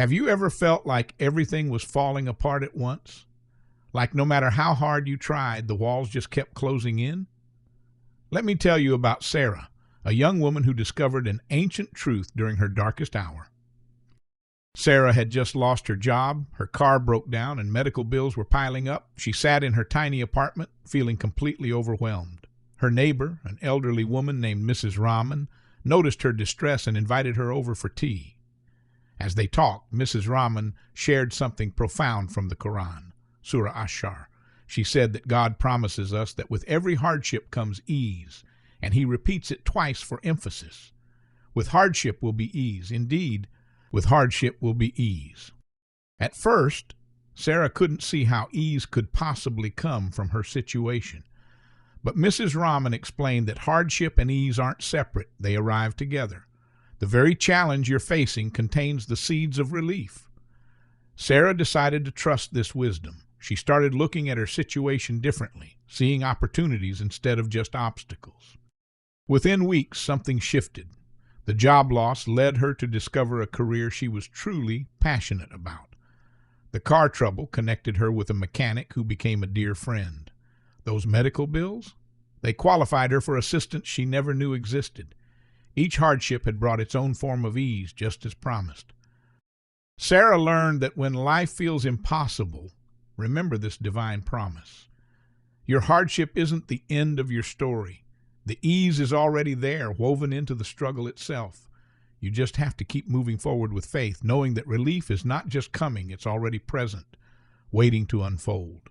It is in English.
Have you ever felt like everything was falling apart at once? Like no matter how hard you tried, the walls just kept closing in? Let me tell you about Sarah, a young woman who discovered an ancient truth during her darkest hour. Sarah had just lost her job, her car broke down, and medical bills were piling up. She sat in her tiny apartment, feeling completely overwhelmed. Her neighbor, an elderly woman named Mrs. Rahman, noticed her distress and invited her over for tea. As they talked, Mrs. Rahman shared something profound from the Quran, Surah Ashar. She said that God promises us that with every hardship comes ease, and he repeats it twice for emphasis. With hardship will be ease. Indeed, with hardship will be ease. At first, Sarah couldn't see how ease could possibly come from her situation. But Mrs. Rahman explained that hardship and ease aren't separate, they arrive together. The very challenge you're facing contains the seeds of relief. Sarah decided to trust this wisdom. She started looking at her situation differently, seeing opportunities instead of just obstacles. Within weeks, something shifted. The job loss led her to discover a career she was truly passionate about. The car trouble connected her with a mechanic who became a dear friend. Those medical bills? They qualified her for assistance she never knew existed. Each hardship had brought its own form of ease, just as promised. Sarah learned that when life feels impossible, remember this divine promise. Your hardship isn't the end of your story. The ease is already there, woven into the struggle itself. You just have to keep moving forward with faith, knowing that relief is not just coming, it's already present, waiting to unfold.